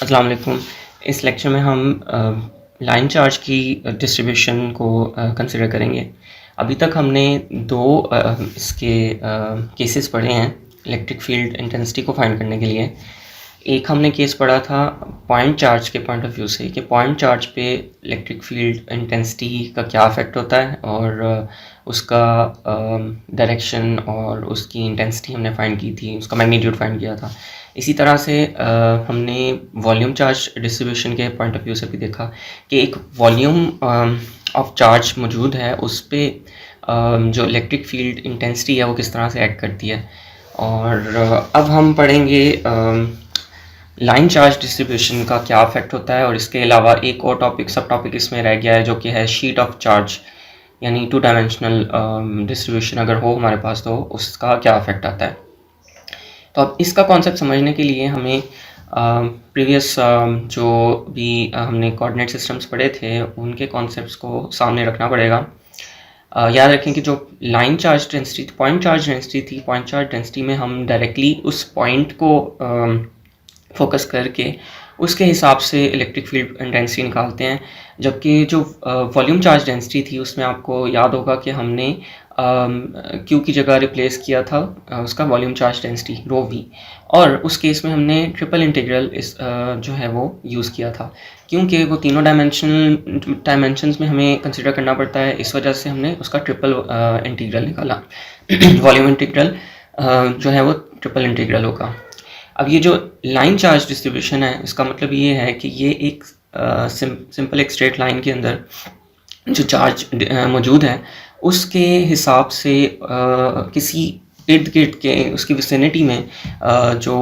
अस्सलाम वालेकुम। इस लेक्चर में हम लाइन चार्ज की डिस्ट्रीब्यूशन को कंसिडर करेंगे। अभी तक हमने दो इसके केसेस पढ़े हैं इलेक्ट्रिक फील्ड इंटेंसिटी को फाइंड करने के लिए। एक हमने केस पढ़ा था पॉइंट चार्ज के पॉइंट ऑफ व्यू से कि पॉइंट चार्ज पे इलेक्ट्रिक फील्ड इंटेंसिटी का क्या इफ़ेक्ट होता है और उसका डायरेक्शन और उसकी इंटेंसिटी हमने फाइंड की थी, उसका मैग्नीट्यूड फाइंड किया था। इसी तरह से हमने वॉल्यूम चार्ज डिस्ट्रीब्यूशन के पॉइंट ऑफ व्यू से भी देखा कि एक वॉल्यूम ऑफ चार्ज मौजूद है, उस पर जो इलेक्ट्रिक फील्ड इंटेंसिटी है वो किस तरह से एक्ट करती है। और अब हम पढ़ेंगे लाइन चार्ज डिस्ट्रीब्यूशन का क्या इफेक्ट होता है, और इसके अलावा एक और टॉपिक सब टॉपिक इसमें रह गया है जो कि है शीट ऑफ चार्ज, यानी टू डायमेंशनल डिस्ट्रीब्यूशन अगर हो हमारे पास तो उसका क्या इफेक्ट आता है। तो अब इसका कॉन्सेप्ट समझने के लिए हमें प्रीवियस जो भी हमने कोऑर्डिनेट सिस्टम्स पढ़े थे उनके कॉन्सेप्ट्स को सामने रखना पड़ेगा। याद रखें कि जो line charge density point charge density थी, पॉइंट चार्ज डेंसिटी में हम डायरेक्टली उस पॉइंट को फोकस करके उसके हिसाब से इलेक्ट्रिक फील्ड इंटेंसिटी निकालते हैं, जबकि जो वॉल्यूम चार्ज डेंसिटी थी उसमें आपको याद होगा कि हमने क्यू की जगह रिप्लेस किया था उसका volume charge density rho v, और उस केस में हमने ट्रिपल इंटीग्रल इस जो है वो यूज़ किया था, क्योंकि वो तीनों डायमेंशंस में हमें कंसिडर करना पड़ता है। इस वजह से हमने उसका ट्रिपल इंटीग्रल निकाला। वॉल्यूम इंटीग्रल जो है वो ट्रिपल इंटीग्रल होगा। अब ये जो लाइन चार्ज डिस्ट्रीब्यूशन है इसका मतलब ये है कि ये एक सिंपल एक स्ट्रेट लाइन के अंदर जो चार्ज मौजूद है उसके हिसाब से किसी इर्द गिर्द के उसकी विसिनिटी में जो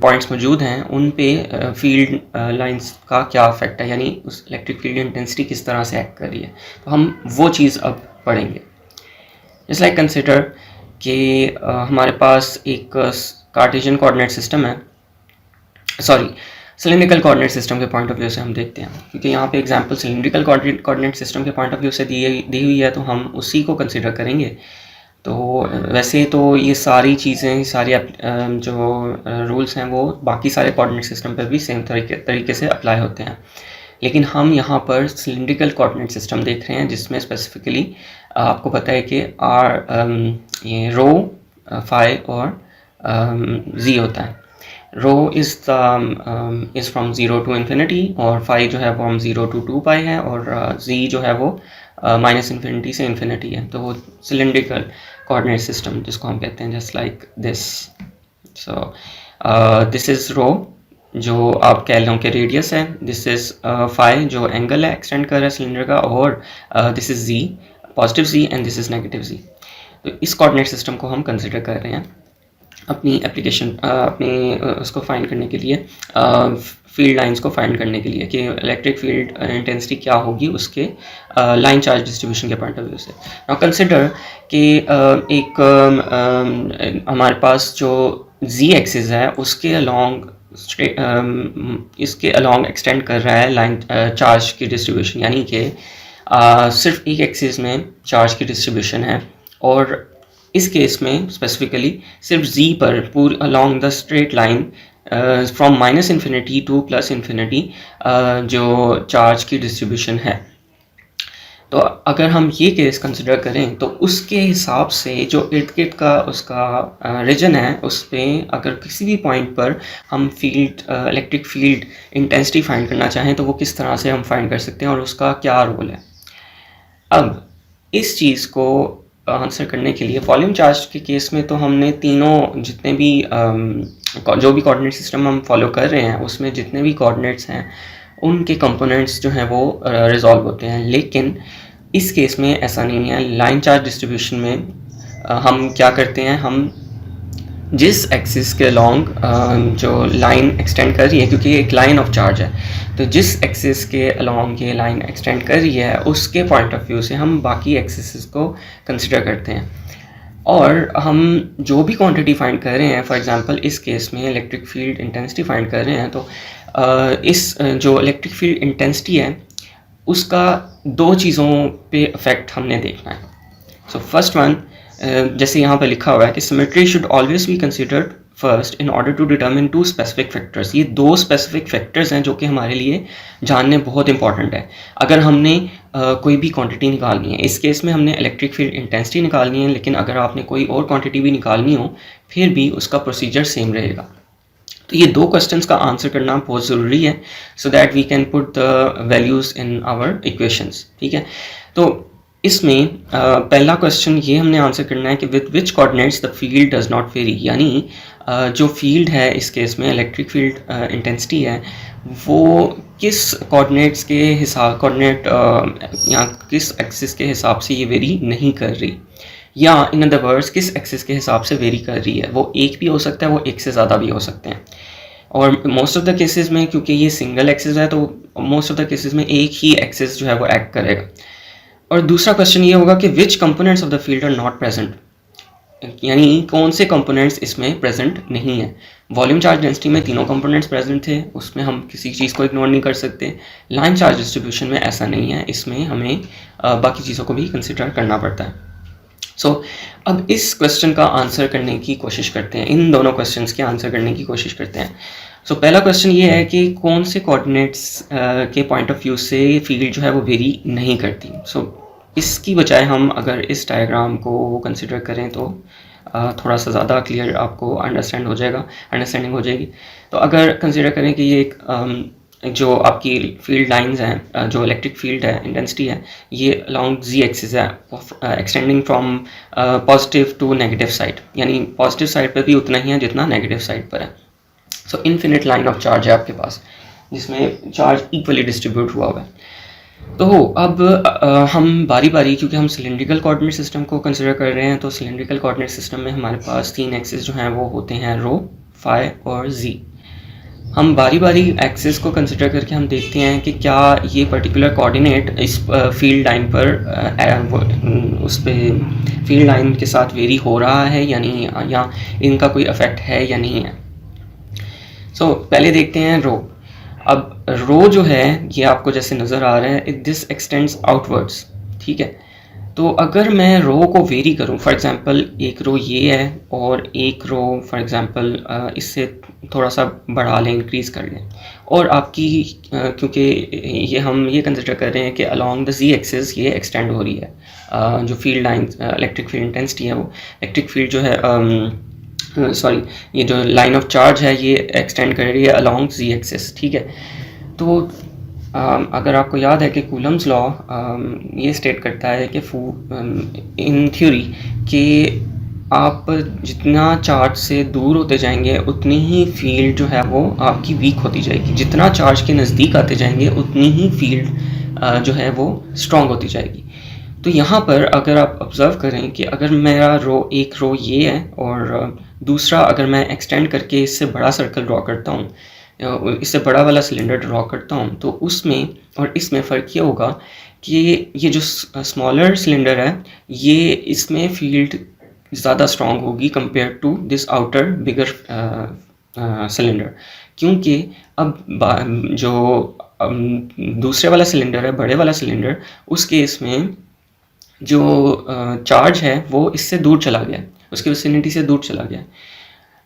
पॉइंट्स मौजूद हैं उन पे फील्ड लाइंस का क्या इफेक्ट है, यानी उस इलेक्ट्रिक फील्ड इंटेंसिटी किस तरह से एक्ट कर रही है। तो हम वो चीज़ अब पढ़ेंगे। जस्ट लाइक कंसिडर कि हमारे पास एक कार्टेशियन कोऑर्डिनेट सिस्टम है, सिलिंड्रिकल कोऑर्डिनेट सिस्टम के पॉइंट ऑफ व्यू से हम देखते हैं, क्योंकि यहाँ पे एग्जांपल सिलिंड्रिकल कोऑर्डिनेट सिस्टम के पॉइंट ऑफ व्यू से दी हुई है तो हम उसी को कंसिडर करेंगे। तो वैसे तो ये सारी चीज़ें सारी जो रूल्स हैं वो बाकी सारे कोऑर्डिनेट सिस्टम पर भी सेम तरीके से अप्लाई होते हैं, लेकिन हम यहाँ पर सिलिंड्रिकल कोऑर्डिनेट सिस्टम देख रहे हैं जिसमें स्पेसिफिकली आपको पता है कि ये रो फाई और जी होता है। Rho is from 0 to infinity, और फाई जो है फ्रॉम 0 to 2 पाई है, और जी जो है वो माइनस इन्फिनिटी से इन्फिनिटी है। तो वो सिलिंड्रिकल कोऑर्डिनेट सिस्टम जिसको हम कहते हैं just like this. So this is rho जो आप कह लो कि रेडियस है, दिस इज़ फाई जो एंगल है एक्सटेंड कर रहा है सिलेंडर का, और this is Z positive Z and this is negative Z. तो इस कोऑर्डिनेट सिस्टम को हम कंसिडर कर रहे हैं अपनी एप्लीकेशन उसको फाइंड करने के लिए, फील्ड लाइंस को फाइंड करने के लिए कि इलेक्ट्रिक फील्ड इंटेंसिटी क्या होगी उसके लाइन चार्ज डिस्ट्रीब्यूशन के पॉइंट ऑफ व्यू से। नाउ कंसिडर कि एक हमारे पास जो जी एक्सिस है उसके अलोंग इसके अलोंग एक्सटेंड कर रहा है लाइन चार्ज की डिस्ट्रीब्यूशन, यानी कि सिर्फ एक एक्सिस में चार्ज की डिस्ट्रीब्यूशन है, और इस केस में स्पेसिफिकली सिर्फ जी पर पूरे along the straight line from minus infinity to plus infinity जो चार्ज की डिस्ट्रीब्यूशन है। तो अगर हम ये केस कंसिडर करें तो उसके हिसाब से जो इर्द गिर्द का उसका रीजन है उस पर अगर किसी भी पॉइंट पर हम field electric field intensity find करना चाहें तो वो किस तरह से हम फाइंड कर सकते हैं और उसका क्या रोल है। अब इस चीज़ को आंसर करने के लिए वॉल्यूम चार्ज के केस में तो हमने तीनों जितने भी जो भी कोऑर्डिनेट सिस्टम हम फॉलो कर रहे हैं उसमें जितने भी कोऑर्डिनेट्स हैं उनके कंपोनेंट्स जो हैं वो रिजॉल्व होते हैं, लेकिन इस केस में ऐसा नहीं है। लाइन चार्ज डिस्ट्रीब्यूशन में हम क्या करते हैं, हम जिस एक्सिस के अलोंग जो लाइन एक्सटेंड कर रही है, क्योंकि ये एक लाइन ऑफ चार्ज है, तो जिस एक्सिस के अलोंग ये लाइन एक्सटेंड कर रही है उसके पॉइंट ऑफ व्यू से हम बाकी एक्सिस को कंसिडर करते हैं, और हम जो भी क्वांटिटी फाइंड कर रहे हैं, फॉर एग्जांपल इस केस में इलेक्ट्रिक फील्ड इंटेंसिटी फाइंड कर रहे हैं, तो इस जो इलेक्ट्रिक फील्ड इंटेंसिटी है उसका दो चीज़ों पे इफेक्ट हमने देखना है। सो फर्स्ट वन, जैसे यहाँ पे लिखा हुआ है कि symmetry should always be considered first in order to determine two specific factors. ये दो स्पेसिफिक फैक्टर्स हैं जो कि हमारे लिए जानने बहुत इंपॉर्टेंट है। अगर हमने कोई भी क्वांटिटी निकालनी है, इस केस में हमने इलेक्ट्रिक फील्ड इंटेंसिटी निकालनी है, लेकिन अगर आपने कोई और क्वांटिटी भी निकालनी हो फिर भी उसका प्रोसीजर सेम रहेगा। तो ये दो क्वेश्चंस का आंसर करना बहुत ज़रूरी है so that we can put the values in our equations. ठीक है, तो इसमें पहला क्वेश्चन ये हमने आंसर करना है कि with which coordinates the field does not very, यानी जो फील्ड है इस केस में इलेक्ट्रिक फील्ड इंटेंसिटी है वो किस कोऑर्डिनेट्स के हिसाब कोऑर्डिनेट या किस एक्सिस के हिसाब से ये वेरी नहीं कर रही, या इन अदर वर्ड्स किस एक्सिस के हिसाब से वेरी कर रही है। वो एक भी हो सकता है, वो एक से ज़्यादा भी हो सकते हैं, और मोस्ट ऑफ द केसेस में क्योंकि ये सिंगल एक्सिस है तो मोस्ट ऑफ द केसेस में एक ही एक्सिस जो है वो एक्ट करेगा। और दूसरा क्वेश्चन ये होगा कि which components of the field are not present, यानी कौन से कंपोनेंट्स इसमें प्रेजेंट नहीं है। वॉल्यूम चार्ज डेंसिटी में तीनों कंपोनेंट्स प्रेजेंट थे, उसमें हम किसी चीज़ को इग्नोर नहीं कर सकते। लाइन चार्ज डिस्ट्रीब्यूशन में ऐसा नहीं है, इसमें हमें बाकी चीज़ों को भी कंसिडर करना पड़ता है। सो अब इस क्वेश्चन का आंसर करने की कोशिश करते हैं, इन दोनों क्वेश्चंस के आंसर करने की कोशिश करते हैं। सो पहला क्वेश्चन ये है कि कौन से कोऑर्डिनेट्स के पॉइंट ऑफ व्यू से फील्ड जो है वो वेरी नहीं करती। सो इसकी बजाय हम अगर इस डायग्राम को कंसिडर करें तो थोड़ा सा ज़्यादा क्लियर आपको अंडरस्टैंडिंग हो जाएगी। तो अगर कंसिडर करें कि ये एक जो आपकी फील्ड लाइंस हैं, जो इलेक्ट्रिक फील्ड है इंटेंसिटी है, ये अलॉन्ग जी एक्सिस है extending from positive to negative side, यानी पॉजिटिव साइड पर भी उतना ही है जितना नेगेटिव साइड पर है। सो इन्फिनिट लाइन ऑफ चार्ज है आपके पास जिसमें चार्ज इक्वली डिस्ट्रीब्यूट हुआ है। तो अब हम बारी बारी, क्योंकि हम सिलेंड्रिकल कोऑर्डिनेट सिस्टम को कंसिडर कर रहे हैं, तो सिलेंड्रिकल कोऑर्डिनेट सिस्टम में हमारे पास तीन एक्सिस जो हैं वो होते हैं रो, फाई और जी। हम बारी बारी एक्सिस को कंसिडर करके हम देखते हैं कि क्या ये पर्टिकुलर कोऑर्डिनेट इस फील्ड लाइन पर उस पर फील्ड लाइन के साथ वेरी हो रहा है या नहीं, या इनका कोई इफेक्ट है या नहीं है। सो पहले देखते हैं रो। अब रो जो है ये आपको जैसे नज़र आ रहा है, दिस एक्सटेंड्स आउटवर्ड्स। ठीक है, तो अगर मैं रो को वेरी करूं, फॉर एग्जांपल एक रो ये है और एक रो फॉर एग्जांपल इससे थोड़ा सा बढ़ा लें, इंक्रीज़ कर लें, और आपकी क्योंकि ये हम ये कंसिडर कर रहे हैं कि अलॉन्ग द जी एक्सिस ये एक्सटेंड हो रही है, जो field line electric field intensity है वो इलेक्ट्रिक फील्ड जो है ये जो लाइन ऑफ चार्ज है ये एक्सटेंड कर रही है अलॉन्ग जी एक्सिस। ठीक है, तो अगर आपको याद है कि कूलम्स लॉ ये स्टेट करता है कि इन थ्योरी कि आप जितना चार्ज से दूर होते जाएंगे उतनी ही फील्ड जो है वो आपकी वीक होती जाएगी, जितना चार्ज के नज़दीक आते जाएंगे उतनी ही फील्ड जो है वो स्ट्रॉन्ग होती जाएगी। तो यहाँ पर अगर आप ऑब्ज़र्व करें कि अगर मेरा एक रो ये है और दूसरा अगर मैं एक्सटेंड करके इससे बड़ा सर्कल ड्रॉ करता हूँ, इससे बड़ा वाला सिलेंडर ड्रॉ करता हूँ, तो उसमें और इसमें फ़र्क ये होगा कि ये जो स्मॉलर सिलेंडर है ये इसमें फील्ड ज़्यादा स्ट्रॉन्ग होगी compare to this outer bigger cylinder, क्योंकि अब जो दूसरे वाला सिलेंडर है, बड़े वाला सिलेंडर, उस केस में जो चार्ज है वो इससे दूर चला गया, उसकी विसिनिटी से दूर चला गया।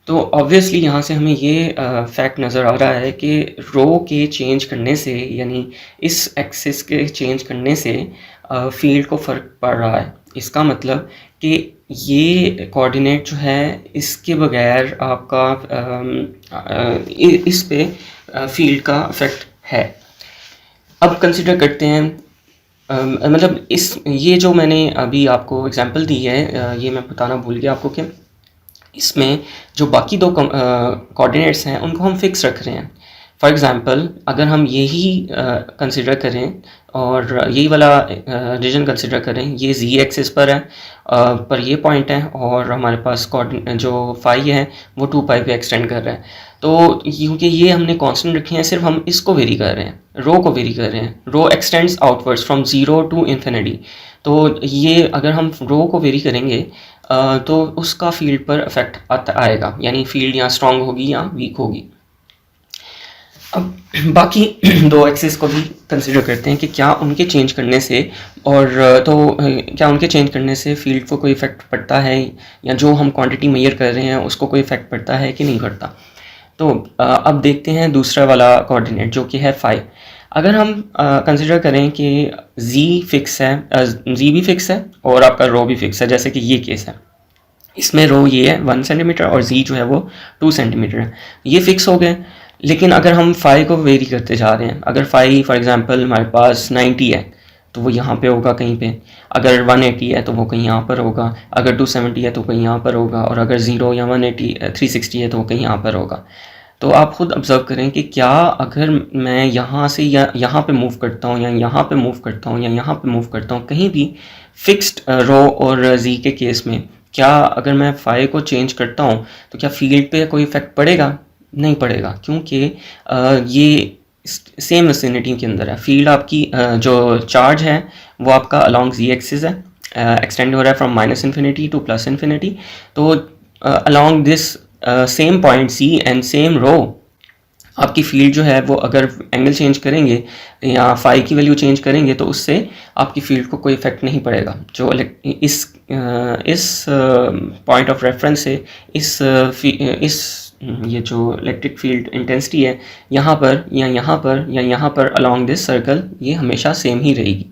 तो ऑब्वियसली यहाँ से हमें ये फैक्ट नज़र आ रहा है कि रो के चेंज करने से, यानी इस एक्सिस के चेंज करने से फील्ड को फ़र्क पड़ रहा है। इसका मतलब कि ये कोऑर्डिनेट जो है इसके बगैर आपका इस पे फील्ड का इफेक्ट है। अब कंसिडर करते हैं मतलब ये जो मैंने अभी आपको एग्जांपल दी है, ये मैं बताना भूल गया आपको कि इसमें जो बाकी दो कोऑर्डिनेट्स हैं उनको हम फिक्स रख रहे हैं। फॉर एग्ज़ाम्पल अगर हम यही कंसिडर करें और यही वाला रीजन कंसिडर करें, ये जी एक्सिस पर है, पर ये पॉइंट है, और हमारे पास जो फाई है वो 2 पाई पे एक्सटेंड कर रहा है। तो क्योंकि ये हमने कांस्टेंट रखे हैं, सिर्फ हम इसको वेरी कर रहे हैं, रो को वेरी कर रहे हैं। Rho extends outwards from 0 to infinity. तो ये अगर हम रो को वेरी करेंगे तो उसका फील्ड पर इफेक्ट आएगा, यानी फील्ड यहाँ स्ट्रॉन्ग होगी या वीक होगी। अब बाकी दो एक्सिस को भी कंसिडर करते हैं कि क्या उनके चेंज करने से और क्या उनके चेंज करने से फील्ड को कोई इफ़ेक्ट पड़ता है, या जो हम क्वांटिटी मेजर कर रहे हैं उसको कोई इफ़ेक्ट पड़ता है कि नहीं पड़ता। तो अब देखते हैं दूसरा वाला कोऑर्डिनेट जो कि है फाई। अगर हम कंसिडर करें कि z फिक्स है, z भी फिक्स है और आपका रो भी फिक्स है, जैसे कि ये केस है, इसमें रो ये है 1 सेंटीमीटर और z जो है वो 2 सेंटीमीटर है, ये फिक्स हो गए। लेकिन अगर हम फाई को वेरी करते जा रहे हैं, अगर फाई फॉर एग्जांपल हमारे पास 90 है तो वो यहाँ पे होगा कहीं पे, अगर 180 है तो वो कहीं यहाँ पर होगा, अगर 270 है तो कहीं यहाँ पर होगा, और अगर 0 या 180 360 है तो वो कहीं यहाँ पर होगा। तो आप खुद ऑब्जर्व करें कि क्या अगर मैं यहाँ से या यहाँ पे मूव करता हूँ, या यहाँ पे मूव करता हूँ, या यहाँ पे मूव करता हूँ, कहीं भी फिक्स्ड रो और जी के केस में क्या अगर मैं फाई को चेंज करता हूँ तो क्या फील्ड पे कोई इफेक्ट पड़ेगा? नहीं पड़ेगा, क्योंकि ये सेम विसिनिटी के अंदर है। फील्ड आपकी जो चार्ज है वो आपका अलॉन्ग जी एक्सिस है, एक्सटेंड हो रहा है from minus infinity to plus infinity. तो along this same point C and same rho आपकी फील्ड जो है वो अगर एंगल चेंज करेंगे या फाई की वैल्यू चेंज करेंगे तो उससे आपकी फील्ड को कोई इफेक्ट नहीं पड़ेगा। जो इस पॉइंट ऑफ रेफरेंस से इस ये जो इलेक्ट्रिक फील्ड इंटेंसिटी है यहाँ पर या यहाँ पर या यहाँ पर अलॉन्ग दिस सर्कल, ये हमेशा सेम ही रहेगी।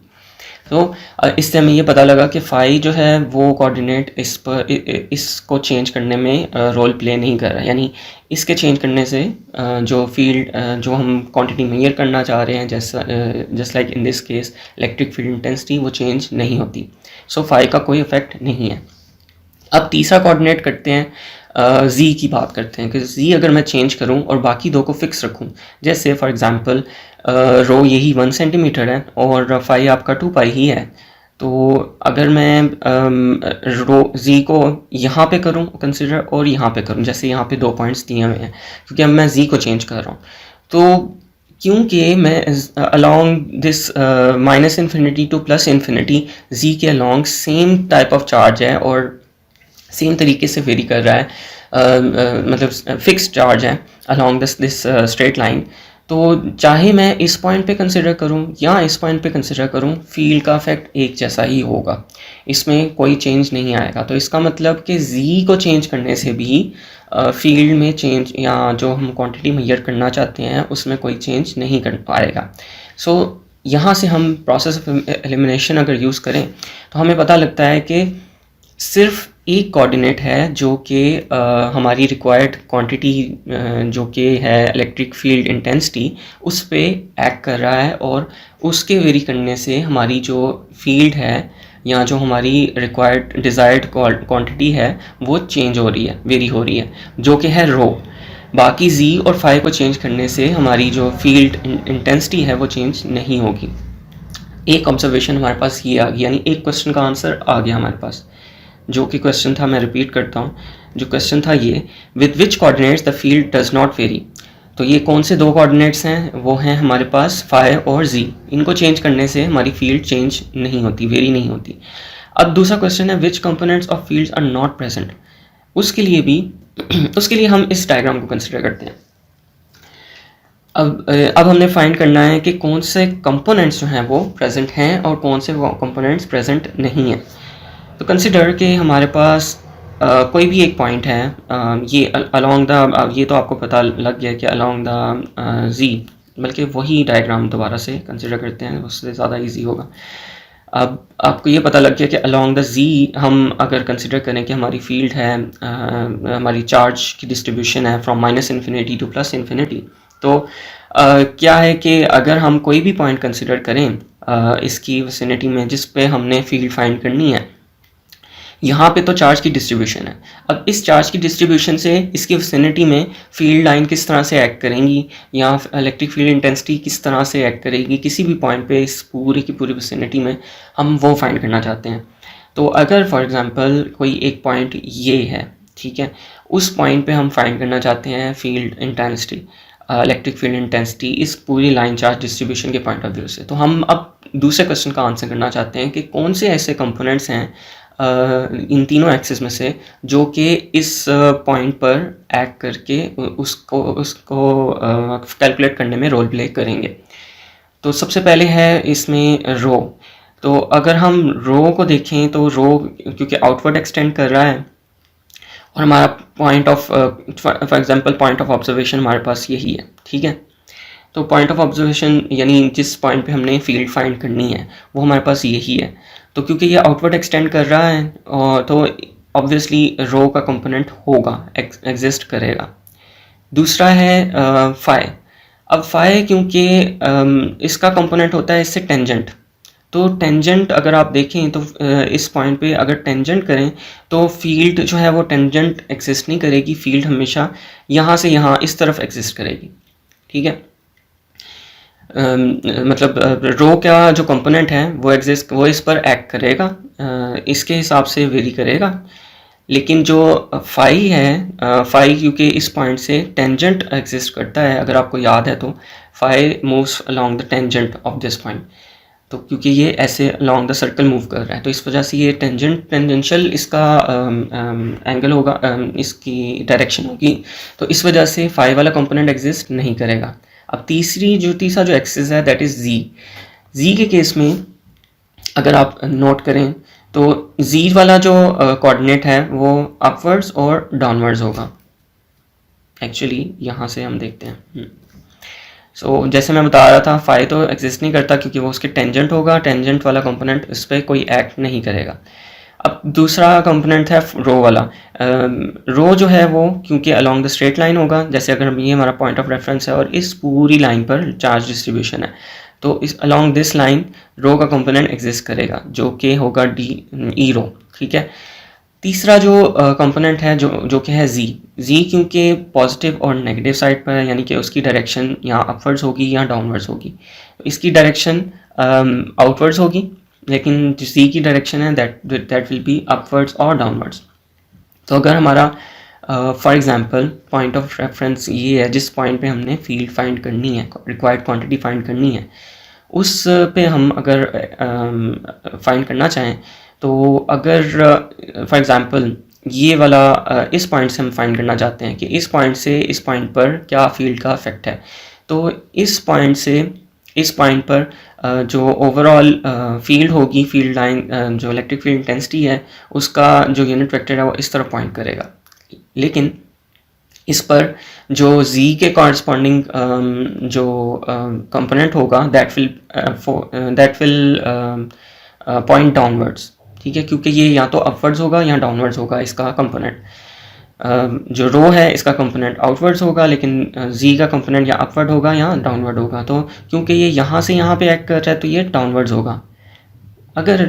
तो इससे हमें ये पता लगा कि फाई जो है वो कोऑर्डिनेट इसको चेंज करने में रोल प्ले नहीं कर रहा, यानी इसके चेंज करने से जो फील्ड जो हम क्वांटिटी मेजर करना चाह रहे हैं, just like in this case electric field intensity, वो चेंज नहीं होती। सो फाई का कोई इफेक्ट नहीं है। अब तीसरा कोऑर्डिनेट करते हैं, जी की बात करते हैं कि जी अगर मैं चेंज करूं और बाकी दो को फिक्स रखूं, जैसे फॉर एग्जांपल रो यही 1 सेंटीमीटर है और फाई आपका 2 पाई ही है, तो अगर मैं रो जी को यहाँ पे करूँ कंसिडर और यहाँ पे करूँ, जैसे यहाँ पे 2 पॉइंट्स दिए हुए हैं, क्योंकि अब मैं जी को चेंज कर रहा हूँ, तो क्योंकि मैं along this minus infinity to plus infinity Z के along same type of charge है और सेम तरीके से वेरी कर रहा है, मतलब फिक्स चार्ज है अलॉन्ग दिस स्ट्रेट लाइन, तो चाहे मैं इस पॉइंट पे कंसिडर करूं या इस पॉइंट पे कंसिडर करूं, फील्ड का इफेक्ट एक जैसा ही होगा, इसमें कोई चेंज नहीं आएगा। तो इसका मतलब कि जी को चेंज करने से भी फील्ड में चेंज या जो हम क्वांटिटी मेजर करना चाहते हैं उसमें कोई चेंज नहीं कर पाएगा। सो यहाँ से हम प्रोसेस ऑफ एलिमिनेशन अगर यूज़ करें तो हमें पता लगता है कि सिर्फ एक कोऑर्डिनेट है जो कि हमारी रिक्वायर्ड क्वांटिटी जो कि है इलेक्ट्रिक फील्ड इंटेंसिटी, उस पे एक्ट कर रहा है, और उसके वेरी करने से हमारी जो फील्ड है या जो हमारी रिक्वायर्ड डिज़ायर्ड क्वांटिटी है वो चेंज हो रही है, वेरी हो रही है, जो कि है रो। बाकी जी और फाई को चेंज करने से हमारी जो फील्ड इंटेंसिटी है वो चेंज नहीं होगी। एक ऑब्जर्वेशन हमारे पास ये आ गया, यानी एक क्वेश्चन का आंसर आ गया हमारे पास। जो कि क्वेश्चन था, मैं रिपीट करता हूँ, जो क्वेश्चन था ये, with which coordinates the field does not very. तो ये कौन से दो कोऑर्डिनेट्स हैं? वो हैं हमारे पास फाई और जी। इनको चेंज करने से हमारी फील्ड चेंज नहीं होती, वेरी नहीं होती। अब दूसरा क्वेश्चन है, which components of fields are not present. उसके लिए भी उसके लिए हम इस डायग्राम को कंसिडर करते हैं। अब हमने फाइंड करना है कि कौन से कंपोनेंट्स जो हैं वो प्रेजेंट हैं और कौन से कंपोनेंट्स प्रेजेंट नहीं हैं। तो कंसिडर कि हमारे पास कोई भी एक पॉइंट है, ये अलॉन्ग द, ये तो आपको पता लग गया कि अलॉन्ग द जी, बल्कि वही डायग्राम दोबारा से कंसिडर करते हैं, उससे ज़्यादा इजी होगा। अब आपको ये पता लग गया कि अलॉन्ग द जी हम अगर कंसिडर करें कि हमारी फील्ड है, हमारी चार्ज की डिस्ट्रीब्यूशन है from minus infinity to plus infinity, तो क्या है कि अगर हम कोई भी पॉइंट कंसिडर करें इसकी विसिनिटी में जिस पे हमने फील्ड फाइंड करनी है, यहाँ पे तो चार्ज की डिस्ट्रीब्यूशन है। अब इस चार्ज की डिस्ट्रीब्यूशन से इसकी विसिनिटी में फील्ड लाइन किस तरह से एक्ट करेंगी या इलेक्ट्रिक फील्ड इंटेंसिटी किस तरह से एक्ट करेगी किसी भी पॉइंट पे इस पूरी की पूरी विसिनिटी में, हम वो फाइंड करना चाहते हैं। तो अगर फॉर एग्जांपल कोई एक पॉइंट ये है, ठीक है, उस पॉइंट पे हम फाइंड करना चाहते हैं field intensity, electric field intensity इस पूरी लाइन चार्ज डिस्ट्रीब्यूशन के पॉइंट ऑफ व्यू से। तो हम अब दूसरे क्वेश्चन का आंसर करना चाहते हैं कि कौन से ऐसे कंपोनेंट्स हैं इन तीनों एक्सिस में से जो कि इस पॉइंट पर एक्ट करके उसको उसको कैलकुलेट करने में रोल प्ले करेंगे। तो सबसे पहले है इसमें रो। तो अगर हम रो को देखें तो रो क्योंकि आउटवर्ड एक्सटेंड कर रहा है और हमारा point of for example point of observation हमारे पास यही है, ठीक है। तो पॉइंट ऑफ ऑब्जर्वेशन यानी जिस पॉइंट पे हमने फील्ड फाइंड करनी है वो हमारे पास यही है। तो क्योंकि ये आउटवर्ड एक्सटेंड कर रहा है तो ऑब्वियसली रो का कंपोनेंट होगा, एग्जिस्ट करेगा। दूसरा है फाई। अब फाई क्योंकि इसका कंपोनेंट होता है इससे टेंजेंट। तो टेंजेंट अगर आप देखें तो इस पॉइंट पे अगर टेंजेंट करें तो फील्ड जो है वो टेंजेंट एग्जिस्ट नहीं करेगी, फील्ड हमेशा यहाँ से यहाँ इस तरफ एग्जिस्ट करेगी, ठीक है। मतलब रो का जो कंपोनेंट है वो इस पर एक्ट करेगा, इसके हिसाब से वेरी करेगा। लेकिन जो फाई है, फाई क्योंकि इस पॉइंट से टेंजेंट एग्जिस्ट करता है, अगर आपको याद है तो phi moves along the tangent of this point. तो क्योंकि ये ऐसे अलोंग द सर्कल मूव कर रहा है तो इस वजह से ये टेंजेंशियल इसका एंगल होगा, इसकी डायरेक्शन होगी। तो इस वजह से फाई वाला कंपोनेंट एग्जिस्ट नहीं करेगा। अब तीसरा जो एक्सिस है दैट इज़ जी के केस में अगर आप नोट करें तो जी वाला जो कोऑर्डिनेट है वो अपवर्ड्स और डाउनवर्ड्स होगा। एक्चुअली यहाँ से हम देखते हैं। सो जैसे मैं बता रहा था फाई तो एग्जिस्ट नहीं करता क्योंकि वो उसके टेंजेंट होगा, टेंजेंट वाला कंपोनेंट इस पर कोई एक्ट नहीं करेगा। अब दूसरा कंपोनेंट है रो वाला। रो जो है वो क्योंकि अलोंग द स्ट्रेट लाइन होगा, जैसे अगर हम ये हमारा पॉइंट ऑफ रेफरेंस है और इस पूरी लाइन पर चार्ज डिस्ट्रीब्यूशन है तो इस अलोंग दिस लाइन रो का कंपोनेंट एग्जिस्ट करेगा जो कि होगा डी ई रो, ठीक है। तीसरा जो कंपोनेंट है जो कि है जी क्योंकि पॉजिटिव और नेगेटिव साइड पर है, यानी कि उसकी डायरेक्शन यहाँ अपवर्ड्स होगी या डाउनवर्ड्स होगी। इसकी डायरेक्शन आउटवर्ड्स होगी, लेकिन जो सी की डायरेक्शन है दैट विल बी अपवर्ड्स और डाउनवर्ड्स। तो अगर हमारा for example point of reference ये है जिस पॉइंट पे हमने फील्ड फाइंड करनी है, रिक्वायर्ड क्वांटिटी फाइंड करनी है, उस पे हम अगर फाइंड करना चाहें तो अगर फॉर एग्जांपल ये वाला इस पॉइंट से हम फाइंड करना चाहते हैं कि इस पॉइंट से इस पॉइंट पर क्या फील्ड का इफेक्ट है, तो इस पॉइंट से इस पॉइंट पर जो ओवरऑल फील्ड होगी, फील्ड लाइन जो इलेक्ट्रिक फील्ड इंटेंसिटी है उसका जो यूनिट वेक्टर है वो इस तरफ पॉइंट करेगा। लेकिन इस पर जो z के कॉरस्पॉन्डिंग जो कंपोनेंट होगा दैट विल पॉइंट डाउनवर्ड्स, ठीक है, क्योंकि ये या तो अपवर्ड्स होगा या डाउनवर्ड्स होगा इसका कंपोनेंट। जो रो है इसका कंपोनेंट आउटवर्ड्स होगा, लेकिन z का कंपोनेंट या अपवर्ड होगा या डाउनवर्ड होगा। तो क्योंकि ये यहाँ से यहाँ पे एक्ट कर रहा है तो ये डाउनवर्ड्स होगा। अगर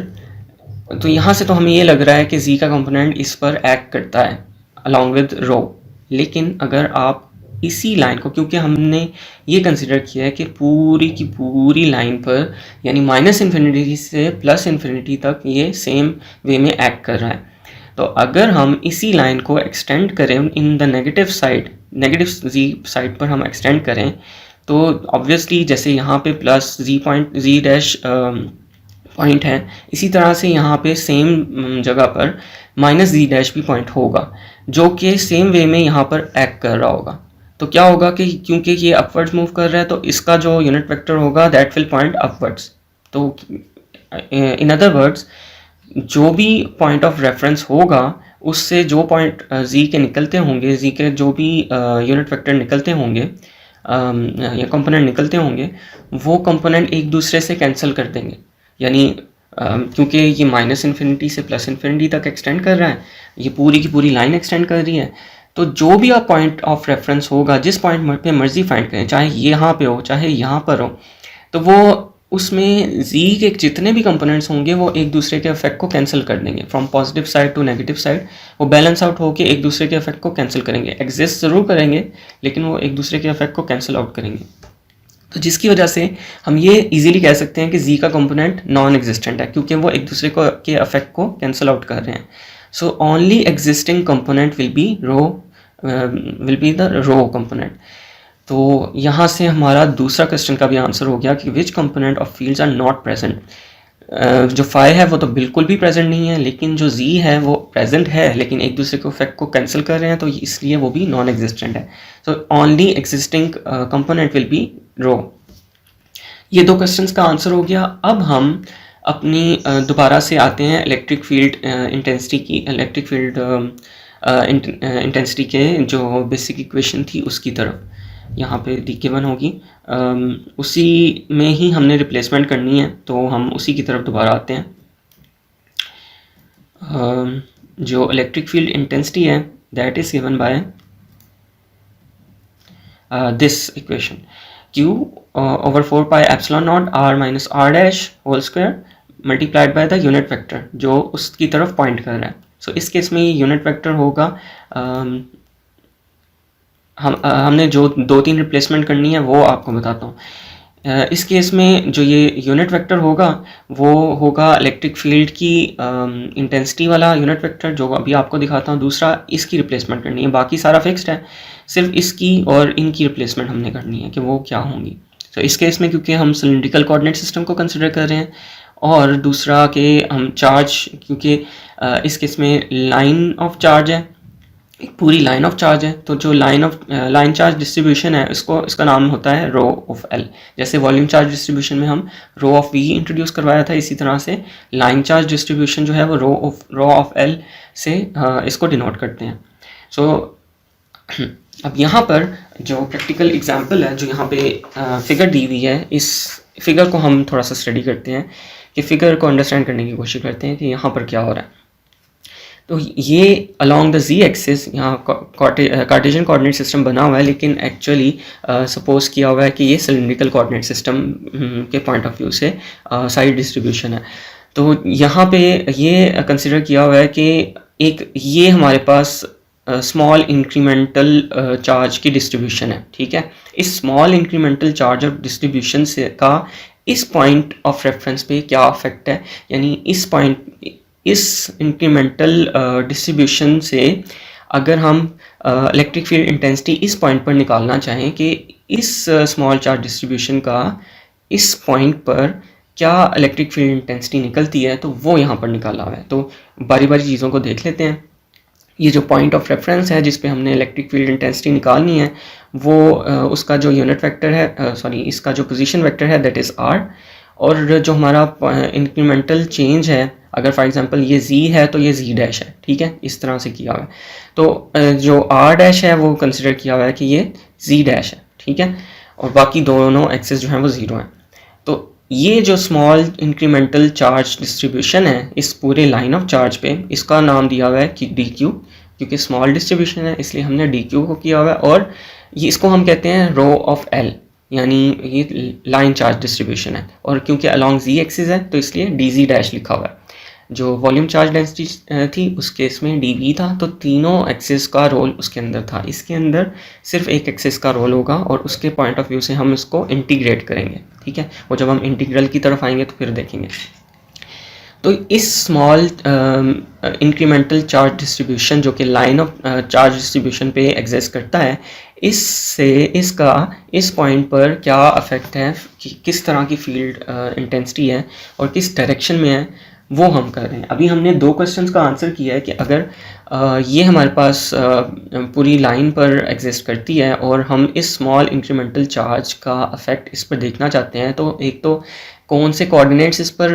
तो यहाँ से तो हमें ये लग रहा है कि z का कंपोनेंट इस पर एक्ट करता है अलॉन्ग विद रो। लेकिन अगर आप इसी लाइन को, क्योंकि हमने ये कंसिडर किया है कि पूरी की पूरी लाइन पर यानी माइनस इन्फिनिटी से प्लस इन्फिनिटी तक ये सेम वे में एक्ट कर रहा है, तो अगर हम इसी लाइन को एक्सटेंड करें in the negative side, negative z side पर हम एक्सटेंड करें तो ऑब्वियसली जैसे यहाँ पे प्लस जी डैश पॉइंट है, इसी तरह से यहाँ पे सेम जगह पर माइनस जी डैश भी पॉइंट होगा जो कि सेम वे में यहाँ पर एक्ट कर रहा होगा। तो क्या होगा कि क्योंकि ये अपवर्ड्स मूव कर रहा है तो इसका जो यूनिट वेक्टर होगा दैट विल पॉइंट अपवर्ड्स। तो इन अदर वर्ड्स जो भी पॉइंट ऑफ रेफरेंस होगा उससे जो पॉइंट जी के निकलते होंगे, जी के जो भी यूनिट वेक्टर निकलते होंगे या कंपोनेंट निकलते होंगे, वो कंपोनेंट एक दूसरे से कैंसिल कर देंगे। यानी क्योंकि ये माइनस इन्फिनिटी से प्लस इन्फिनिटी तक एक्सटेंड कर रहा है, ये पूरी की पूरी लाइन एक्सटेंड कर रही है, तो जो भी आप पॉइंट ऑफ रेफरेंस होगा जिस पॉइंट पे मर्जी फाइंड करें, चाहे यहाँ पे हो चाहे यहाँ पर हो, तो वो उसमें जी के जितने भी कंपोनेंट्स होंगे वो एक दूसरे के इफेक्ट को कैंसिल कर देंगे। From positive side to negative side वो बैलेंस आउट होकर एक दूसरे के इफेक्ट को कैंसिल करेंगे। एग्जिस्ट ज़रूर करेंगे लेकिन वो एक दूसरे के इफेक्ट को कैंसिल आउट करेंगे। तो जिसकी वजह से हम ये इजीली कह सकते हैं कि जी का कंपोनेंट नॉन एग्जिस्टेंट है क्योंकि वो एक दूसरे को के इफेक्ट को कैंसिल आउट कर रहे हैं। So only existing component will be the rho component. तो यहाँ से हमारा दूसरा क्वेश्चन का भी आंसर हो गया कि which component of fields are not present. जो फाई है वो तो बिल्कुल भी प्रेजेंट नहीं है, लेकिन जो जी है वो प्रेजेंट है, लेकिन एक दूसरे के इफेक्ट को कैंसिल कर रहे हैं, तो इसलिए वो भी नॉन एग्जिस्टेंट है। So only existing component will be rho. ये दो क्वेश्चंस का आंसर हो गया। अब हम अपनी दोबारा से आते हैं इलेक्ट्रिक फील्ड इंटेंसिटी की, इलेक्ट्रिक फील्ड इंटेंसिटी के जो बेसिक इक्वेशन थी उसकी तरफ। यहाँ पे डी के वन होगी, उसी में ही हमने रिप्लेसमेंट करनी है, तो हम उसी की तरफ दोबारा आते हैं। जो इलेक्ट्रिक फील्ड इंटेंसिटी है that is given by this equation, Q over 4 pi epsilon naught r minus r dash whole square multiplied by the unit vector जो उसकी तरफ पॉइंट कर रहा है। सो इस केस में ये यूनिट वेक्टर होगा, हमने जो 2-3 रिप्लेसमेंट करनी है वो आपको बताता हूँ। इस केस में जो ये यूनिट वेक्टर होगा वो होगा इलेक्ट्रिक फील्ड की इंटेंसिटी वाला यूनिट वेक्टर जो अभी आपको दिखाता हूँ। दूसरा इसकी रिप्लेसमेंट करनी है, बाकी सारा फिक्स्ड है, सिर्फ इसकी और इनकी रिप्लेसमेंट हमने करनी है कि वो क्या होंगी। तो इस केस में क्योंकि हम सिलिंड्रिकल कोऑर्डिनेट सिस्टम को कंसिडर कर रहे हैं, और दूसरा कि हम चार्ज, क्योंकि इस केस में लाइन ऑफ चार्ज है, एक पूरी लाइन ऑफ चार्ज है, तो जो लाइन चार्ज डिस्ट्रीब्यूशन है इसका नाम होता है रो ऑफ एल। जैसे वॉल्यूम चार्ज डिस्ट्रीब्यूशन में हम रो ऑफ वी इंट्रोड्यूस करवाया था, इसी तरह से लाइन चार्ज डिस्ट्रीब्यूशन जो है वो रो ऑफ एल से इसको डिनोट करते हैं। सो अब यहाँ पर जो प्रैक्टिकल एग्जांपल है, जो यहाँ पे फिगर दी हुई है, इस फिगर को हम थोड़ा सा स्टडी करते हैं, कि फिगर को अंडरस्टैंड करने की कोशिश करते हैं कि यहाँ पर क्या हो रहा है। तो ये अलोंग द जी एक्सिस यहाँ कार्टेशियन कोऑर्डिनेट सिस्टम बना हुआ है, लेकिन एक्चुअली सपोज किया हुआ है कि ये सिलिंड्रिकल कोऑर्डिनेट सिस्टम के पॉइंट ऑफ व्यू से साइड डिस्ट्रीब्यूशन है। तो यहाँ पे ये कंसिडर किया हुआ है कि एक ये हमारे पास स्मॉल इंक्रीमेंटल चार्ज की डिस्ट्रीब्यूशन है, ठीक है। इस small incremental charge of distribution से का इस पॉइंट ऑफ रेफरेंस पे क्या इफेक्ट है, यानी इस इंक्रीमेंटल डिस्ट्रीब्यूशन से अगर हम इलेक्ट्रिक फील्ड इंटेंसिटी इस पॉइंट पर निकालना चाहें कि इस स्मॉल चार्ज डिस्ट्रीब्यूशन का इस पॉइंट पर क्या इलेक्ट्रिक फील्ड इंटेंसिटी निकलती है, तो वो यहाँ पर निकाला हुआ है। तो बारी बारी चीज़ों को देख लेते हैं। ये जो पॉइंट ऑफ रेफरेंस है जिस पे हमने इलेक्ट्रिक फील्ड इंटेंसिटी निकालनी है, वो उसका जो यूनिट वेक्टर है, इसका जो पोजीशन वेक्टर है दैट इज़ आर, और जो हमारा इंक्रीमेंटल चेंज है, अगर फॉर एग्जांपल ये z है तो ये z डैश है, ठीक है, इस तरह से किया हुआ है। तो जो r डैश है वो कंसिडर किया हुआ है कि ये z डैश है, ठीक है, और बाकी दोनों एक्सेस जो हैं वो ज़ीरो हैं। तो ये जो स्मॉल इंक्रीमेंटल चार्ज डिस्ट्रीब्यूशन है इस पूरे लाइन ऑफ चार्ज पे, इसका नाम दिया हुआ है कि डी क्यू, क्योंकि स्मॉल डिस्ट्रीब्यूशन है इसलिए हमने डी क्यू को किया हुआ है, और ये इसको हम कहते हैं रो ऑफ एल, यानी ये लाइन चार्ज डिस्ट्रीब्यूशन है, और क्योंकि अलॉन्ग जी एक्सिस है तो इसलिए डी जी डैश लिखा हुआ है। जो वॉल्यूम चार्ज डेंसिटी थी उस केस में डी वी था, तो तीनों एक्सिस का रोल उसके अंदर था। इसके अंदर सिर्फ एक एक्सिस का रोल होगा, और उसके पॉइंट ऑफ व्यू से हम इसको इंटीग्रेट करेंगे, ठीक है, और जब हम इंटीग्रल की तरफ आएंगे तो फिर देखेंगे। तो इस स्मॉल इंक्रीमेंटल चार्ज डिस्ट्रीब्यूशन जो कि लाइन ऑफ चार्ज डिस्ट्रीब्यूशन पे एग्जिस्ट करता है, इससे इसका इस पॉइंट पर क्या अफेक्ट है, कि किस तरह की फील्ड इंटेंसिटी है और किस डायरेक्शन में है, वो हम कर रहे हैं। अभी हमने दो क्वेश्चंस का आंसर किया है कि अगर ये हमारे पास पूरी लाइन पर एग्जिस्ट करती है और हम इस स्मॉल इंक्रीमेंटल चार्ज का अफेक्ट इस पर देखना चाहते हैं, तो एक तो कौन से कोऑर्डिनेट्स इस पर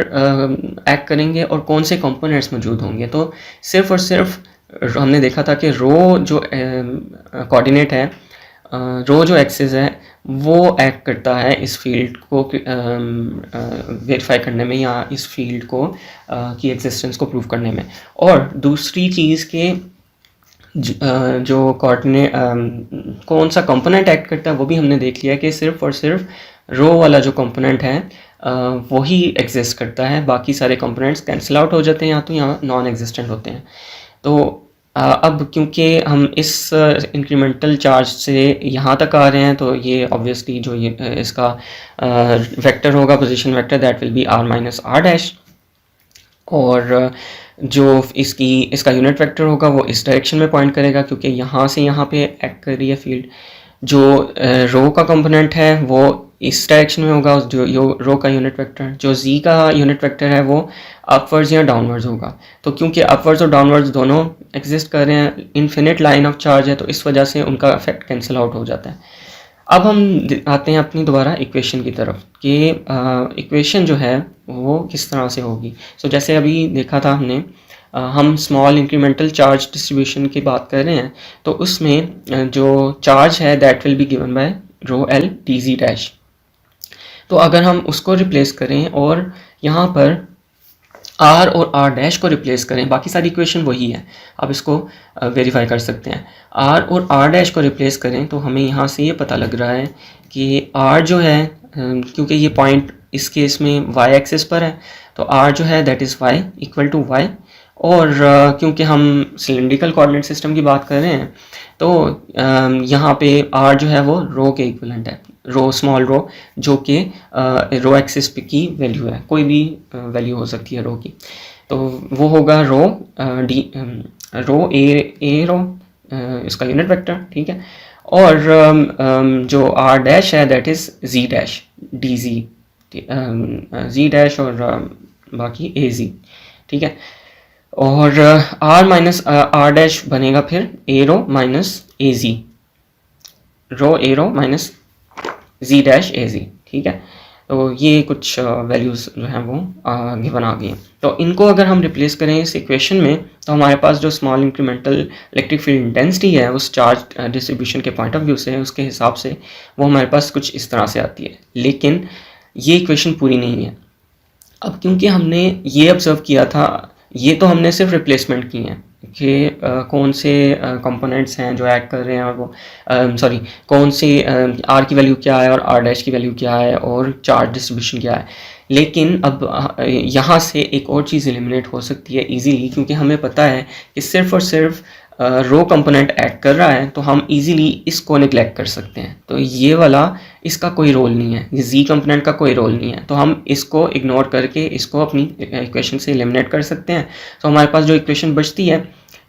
एक्ट करेंगे और कौन से कंपोनेंट्स मौजूद होंगे। तो सिर्फ और सिर्फ हमने देखा था कि रो जो कोऑर्डिनेट है, रो जो एक्सिस है, वो एक्ट करता है इस फील्ड को वेरीफाई करने में, या इस फील्ड को की एग्जिस्टेंस को प्रूव करने में। और दूसरी चीज़ के जो कोऑर्डिनेट कौन सा कंपोनेंट एक्ट करता है वो भी हमने देख लिया कि सिर्फ और सिर्फ रो वाला जो कंपोनेंट है वही एग्जिस्ट करता है, बाकी सारे कंपोनेंट्स कैंसिल आउट हो जाते हैं या तो यहाँ नॉन एग्जिस्टेंट होते हैं। तो अब क्योंकि हम इस इंक्रीमेंटल चार्ज से यहाँ तक आ रहे हैं, तो ये ऑब्वियसली जो ये इसका वेक्टर होगा, position vector, that will be r minus r dash, और जो इसका यूनिट वेक्टर होगा वो इस डायरेक्शन में पॉइंट करेगा, क्योंकि यहाँ से यहाँ पे एक्ट कर रही है फील्ड। जो रो का कंपोनेंट है वो इस डायरेक्शन में होगा, जो रो का यूनिट वेक्टर, जो z का यूनिट वेक्टर है वो अपवर्ड्स या डाउनवर्ड्स होगा। तो क्योंकि अपवर्ड्स और डाउनवर्ड्स दोनों एग्जिस्ट कर रहे हैं, इन्फिनिट लाइन ऑफ चार्ज है, तो इस वजह से उनका इफेक्ट कैंसिल आउट हो जाता है। अब हम आते हैं अपनी दोबारा इक्वेशन की तरफ कि इक्वेशन जो है वो किस तरह से होगी। जैसे अभी देखा था हमने, हम स्मॉल इंक्रीमेंटल चार्ज डिस्ट्रीब्यूशन की बात कर रहे हैं, तो उसमें जो चार्ज है that will be given by rho L D z dash. तो अगर हम उसको रिप्लेस करें और यहाँ पर आर और आर डैश को रिप्लेस करें, बाकी सारी इक्वेशन वही है, आप इसको वेरीफाई कर सकते हैं। आर और आर डैश को रिप्लेस करें तो हमें यहाँ से ये पता लग रहा है कि आर जो है, क्योंकि ये पॉइंट इस केस में वाई एक्सिस पर है, तो आर जो है that is y equal to y. और क्योंकि हम सिलेंड्रिकल कोऑर्डिनेट सिस्टम की बात कर रहे हैं, तो यहाँ पे आर जो है वो रो के इक्विवेलेंट है, रो स्मॉल रो, जो कि रो एक्सिस की वैल्यू है, कोई भी वैल्यू हो सकती है रो की। तो वो होगा रो रो ए रो, इसका यूनिट वेक्टर, ठीक है। और जो आर डैश है that is z dash d z dash और बाकी ए जी, ठीक है। और आर माइनस आर डैश बनेगा फिर ए rho minus A ji, row A rho minus ji dash ए जी, ठीक है। तो ये कुछ वैल्यूज़ जो हैं वो गिवन आ गई हैं। तो इनको अगर हम रिप्लेस करें इस इक्वेशन में, तो हमारे पास जो small incremental electric field intensity है उस चार्ज डिस्ट्रीब्यूशन के पॉइंट ऑफ व्यू से, उसके हिसाब से वो हमारे पास कुछ इस तरह से आती है। लेकिन ये इक्वेशन पूरी नहीं है। अब क्योंकि हमने ये ऑब्जर्व किया था, ये तो हमने सिर्फ रिप्लेसमेंट की हैं कि कौन से कंपोनेंट्स हैं जो ऐड कर रहे हैं, और वो सॉरी कौन से आर की वैल्यू क्या है और आर डैश की वैल्यू क्या है और चार्ज डिस्ट्रीब्यूशन क्या है। लेकिन अब यहाँ से एक और चीज़ एलिमिनेट हो सकती है इजीली, क्योंकि हमें पता है कि सिर्फ और सिर्फ रो कंपोनेंट ऐड कर रहा है, तो हम इजीली इसको निगलेक्ट कर सकते हैं। तो ये वाला, इसका कोई रोल नहीं है, ये जी कंपोनेंट का कोई रोल नहीं है, तो हम इसको इग्नोर करके इसको अपनी इक्वेशन से एलिमिनेट कर सकते हैं। तो हमारे पास जो इक्वेशन बचती है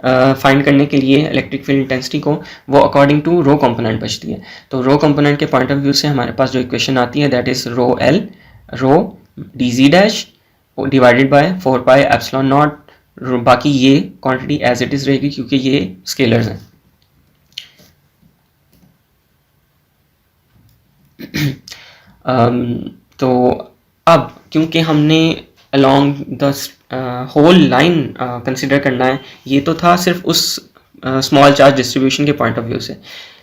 फाइंड करने के लिए इलेक्ट्रिक फील्ड इंटेंसिटी को, वो अकॉर्डिंग टू रो कंपोनेंट बचती है। तो रो कंपोनेंट के पॉइंट ऑफ व्यू से हमारे पास जो इक्वेशन आती है that is rho l rho d z dash divided by 4 pi epsilon naught, बाकी ये क्वांटिटी एज इट इज़ रहेगी क्योंकि ये स्केलर्स हैं। तो अब क्योंकि हमने along the whole line consider करना है, ये तो था सिर्फ उस स्मॉल चार्ज डिस्ट्रीब्यूशन के पॉइंट ऑफ व्यू से,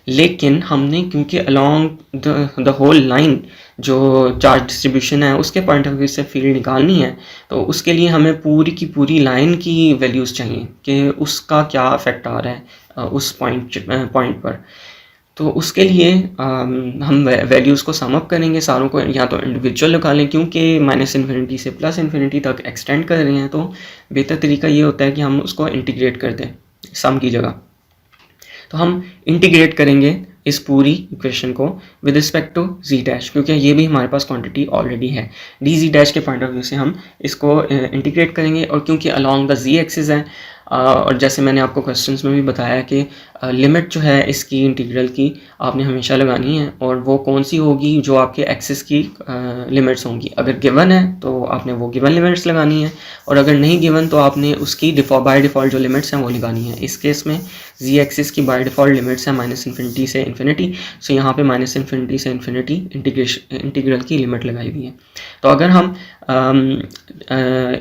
लेकिन हमने क्योंकि अलोंग द होल लाइन जो चार्ज डिस्ट्रीब्यूशन है उसके पॉइंट ऑफ व्यू से फील्ड निकालनी है, तो उसके लिए हमें पूरी की पूरी लाइन की वैल्यूज़ चाहिए कि उसका क्या इफेक्ट आ रहा है उस पॉइंट पर। तो उसके लिए हम वैल्यूज़ को सम अप करेंगे सारों को, या तो इंडिविजुअल निकालें, क्योंकि माइनस इन्फिनिटी से प्लस इन्फिनिटी तक एक्सटेंड कर रहे हैं, तो बेहतर तरीका ये होता है कि हम उसको इंटीग्रेट कर दें सम की जगह। तो हम इंटीग्रेट करेंगे इस पूरी इक्वेशन को with respect to z dash, क्योंकि ये भी हमारे पास क्वांटिटी ऑलरेडी है। डी जी डैश के पॉइंट ऑफ व्यू से हम इसको इंटीग्रेट करेंगे, और क्योंकि अलॉन्ग द जी एक्सिस है, और जैसे मैंने आपको क्वेश्चंस में भी बताया कि लिमिट जो है इसकी इंटीग्रल की आपने हमेशा लगानी है, और वो कौन सी होगी, जो आपके एक्सिस की लिमिट्स होंगी। अगर गिवन है तो आपने वो गिवन लिमिट्स लगानी है, और अगर नहीं गिवन तो आपने उसकी बाय डिफ़ॉल्ट जो लिमिट्स हैं वो लगानी है। इस केस में जी एक्सिस की बाय डिफ़ॉल्ट लिमिट्स हैं माइनस इन्फिनिटी से इन्फिनिटी, सो यहाँ पे माइनस इन्फिनिटी से इन्फिनिटी इंटीग्रल की लिमिट लगाई हुई है। तो अगर हम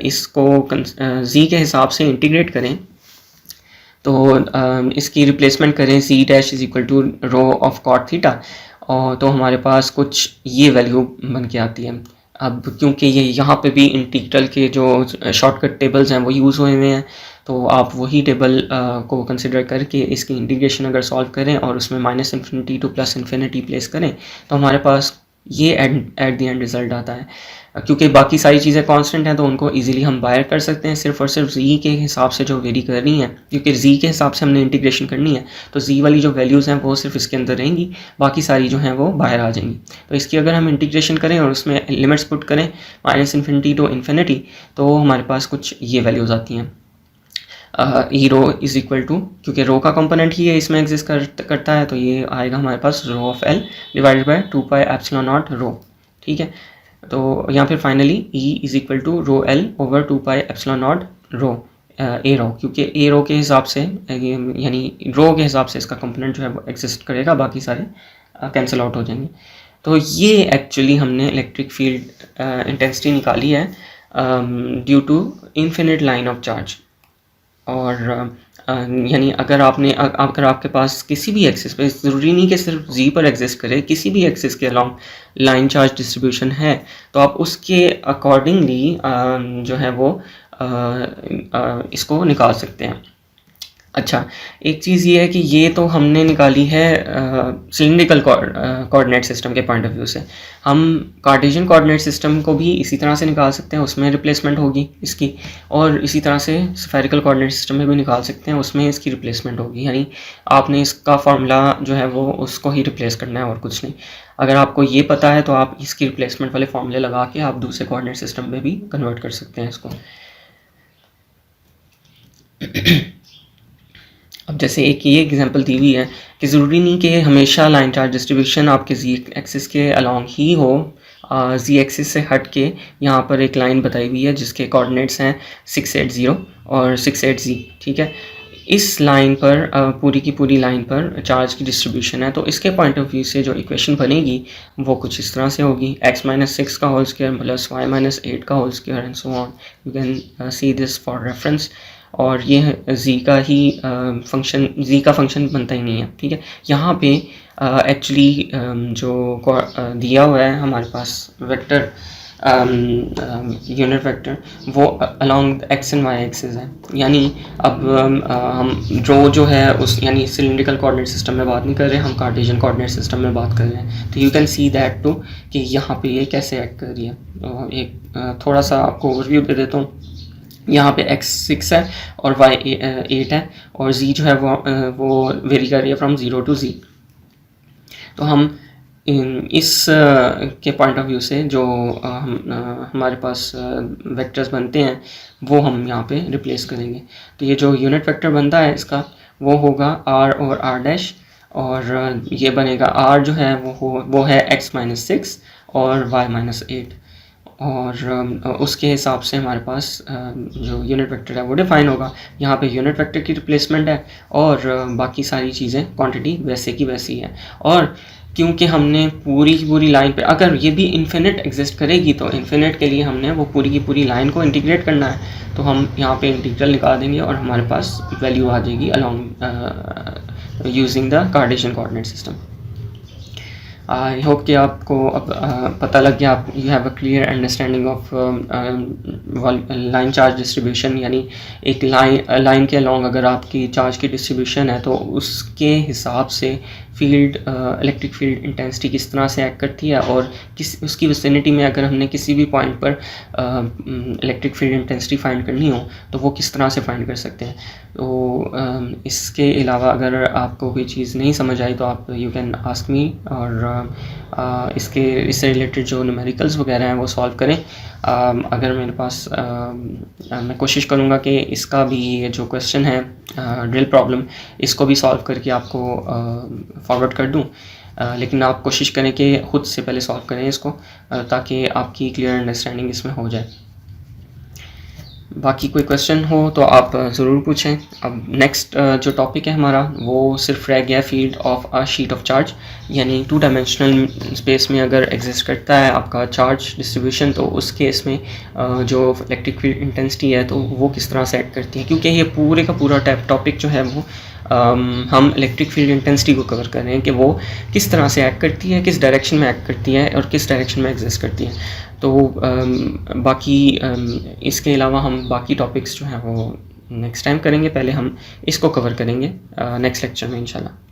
इसको जी के हिसाब से इंटीग्रेट करें, तो इसकी रिप्लेसमेंट करें Z dash is equal to rho of cot theta, और तो हमारे पास कुछ ये वैल्यू बन के आती है। अब क्योंकि ये यहाँ पे भी इंटीग्रल के जो शॉर्टकट टेबल्स हैं वो यूज़ हुए हुए हैं, तो आप वही टेबल को कंसिडर करके इसकी इंटीग्रेशन अगर सॉल्व करें और उसमें minus infinity to plus infinity place करें, तो हमारे पास ये एट द एंड रिजल्ट आता है। क्योंकि बाकी सारी चीज़ें कांस्टेंट हैं तो उनको इजीली हम बाहर कर सकते हैं, सिर्फ और सिर्फ जी के हिसाब से जो वेरी कर रही हैं, क्योंकि जी के हिसाब से हमने इंटीग्रेशन करनी है, तो जी वाली जो वैल्यूज़ हैं वो सिर्फ इसके अंदर रहेंगी, बाकी सारी जो हैं वो बाहर आ जाएंगी। तो इसकी अगर हम इंटीग्रेशन करें और उसमें लिमिट्स पुट करें माइनस इन्फिनिटी टू इन्फिनिटी, तो हमारे पास कुछ ये वैल्यूज़ आती हैं। ई रो इज़ इक्वल टू, क्योंकि रो का कंपोनेंट ही है इसमें एग्जिस्ट करता है, तो ये आएगा हमारे पास rho of L divided by 2 pi epsilon nought rho. ठीक है, तो यहाँ पे finally E is equal to rho L over 2 pi epsilon nought rho A rho, क्योंकि ए रो के हिसाब से यानी रो के हिसाब से इसका कंपोनेंट जो है वो एग्जिस्ट करेगा, बाकी सारे कैंसिल आउट हो जाएंगे। तो ये एक्चुअली हमने इलेक्ट्रिक फील्ड इंटेंसिटी निकाली है due to infinite line of charge. और यानी अगर आपके पास किसी भी एक्सिस पे, ज़रूरी नहीं कि सिर्फ जी पर एग्जिस्ट करे, किसी भी एक्सिस के अलॉन्ग लाइन चार्ज डिस्ट्रीब्यूशन है, तो आप उसके अकॉर्डिंगली जो है वो इसको निकाल सकते हैं। अच्छा, एक चीज़ ये है कि ये तो हमने निकाली है सिलिंड्रिकल कोऑर्डिनेट सिस्टम के पॉइंट ऑफ व्यू से। हम कार्टेशियन कोऑर्डिनेट सिस्टम को भी इसी तरह से निकाल सकते हैं, उसमें रिप्लेसमेंट होगी इसकी, और इसी तरह से स्फेरिकल कोऑर्डिनेट सिस्टम में भी निकाल सकते हैं, उसमें इसकी रिप्लेसमेंट होगी। यानी आपने इसका फार्मूला जो है वो उसको ही रिप्लेस करना है और कुछ नहीं। अगर आपको ये पता है तो आप इसकी रिप्लेसमेंट वाले फार्मूले लगा के आप दूसरे कोऑर्डिनेट सिस्टम में भी कन्वर्ट कर सकते हैं इसको। अब जैसे एक ये एग्जांपल दी हुई है कि ज़रूरी नहीं कि हमेशा लाइन चार्ज डिस्ट्रीब्यूशन आपके जी एक्सिस के अलॉन्ग ही हो, जी एक्सिस से हट के यहाँ पर एक लाइन बताई हुई है जिसके कोऑर्डिनेट्स हैं 680 और 680। ठीक है, इस लाइन पर पूरी की पूरी लाइन पर चार्ज की डिस्ट्रीब्यूशन है, तो इसके पॉइंट ऑफ व्यू से जो इक्वेशन बनेगी वो कुछ इस तरह से होगी, x-6 का होल स्क्वायर प्लस y-8 का whole square and so on. You can see this for reference. और ये z का ही फंक्शन, z का फंक्शन बनता ही नहीं है। ठीक है, यहाँ पे एक्चुअली जो दिया हुआ है हमारे पास वेक्टर, यूनिट वेक्टर, वो along x and y axis है। यानी अब हम रो जो है उस यानी सिलिंड्रिकल कोऑर्डिनेट सिस्टम में बात नहीं कर रहे, हम कार्टेशियन कोऑर्डिनेट सिस्टम में बात कर रहे हैं। तो you can see that too कि यहाँ पे ये कैसे एक्ट कर रही है। तो एक थोड़ा सा आपको ओवरव्यू दे देता हूँ। यहाँ पे x 6 है और y 8 है, और z जो है वो वेरी कर रही है फ्रॉम 0 टू z। तो हम इस के पॉइंट ऑफ व्यू से जो हमारे पास वेक्टर्स बनते हैं वो हम यहाँ पे रिप्लेस करेंगे। तो ये जो यूनिट वेक्टर बनता है इसका वो होगा r और r डैश, और ये बनेगा r जो है वो है x-6 और y-8, और उसके हिसाब से हमारे पास जो यूनिट वेक्टर है वो डिफाइन होगा। यहाँ पे यूनिट वेक्टर की रिप्लेसमेंट है और बाकी सारी चीज़ें क्वांटिटी वैसे की वैसी है। और क्योंकि हमने पूरी की पूरी लाइन पे, अगर ये भी इन्फिनिट एग्जिस्ट करेगी तो इन्फिनिट के लिए हमने वो पूरी की पूरी लाइन को इंटीग्रेट करना है, तो हम यहाँ पे इंटीग्रल निकाल देंगे और हमारे पास वैल्यू आ जाएगी along using the Cartesian coordinate system. I hope कि आपको अब पता लग गया, आप you have a clear understanding of line charge distribution. यानी एक लाइन के अलॉन्ग अगर आपकी चार्ज की डिस्ट्रीब्यूशन है तो उसके हिसाब से फील्ड, इलेक्ट्रिक फील्ड इंटेंसिटी किस तरह से एक्ट करती है, और उसकी विसिनिटी में अगर हमने किसी भी पॉइंट पर इलेक्ट्रिक फील्ड इंटेंसिटी फाइंड करनी हो तो वो किस तरह से फाइंड कर सकते हैं। तो इसके अलावा अगर आपको कोई चीज़ नहीं समझ आई तो आप यू कैन आस्क मी, और इससे रिलेटेड जो न्यूमेरिकल्स वगैरह हैं वो सॉल्व करें। अगर मेरे पास मैं कोशिश करूँगा कि इसका भी ये जो क्वेश्चन है ड्रिल प्रॉब्लम, इसको भी सॉल्व करके आपको फॉरवर्ड कर दूँ, लेकिन आप कोशिश करें कि ख़ुद से पहले सॉल्व करें इसको, ताकि आपकी क्लियर अंडरस्टैंडिंग इसमें हो जाए। बाकी कोई क्वेश्चन हो तो आप ज़रूर पूछें। अब नेक्स्ट जो टॉपिक है हमारा वो सिर्फ रह गया field of a sheet of charge, यानी 2 डायमेंशनल स्पेस में अगर एग्जिस्ट करता है आपका चार्ज डिस्ट्रीब्यूशन, तो उस केस में जो इलेक्ट्रिक फील्ड इंटेंसिटी है तो वो किस तरह से एक्ट करती है। क्योंकि ये पूरे का पूरा टॉपिक जो है वो हम इलेक्ट्रिक फील्ड इंटेंसिटी को कवर कर रहे हैं कि वो किस तरह से एक्ट करती है, किस डायरेक्शन में एक्ट करती है और किस डायरेक्शन में एग्जिस्ट करती है। तो बाकी इसके अलावा हम बाकी टॉपिक्स जो हैं वो नेक्स्ट टाइम करेंगे, पहले हम इसको कवर करेंगे नेक्स्ट लेक्चर में इंशाल्लाह।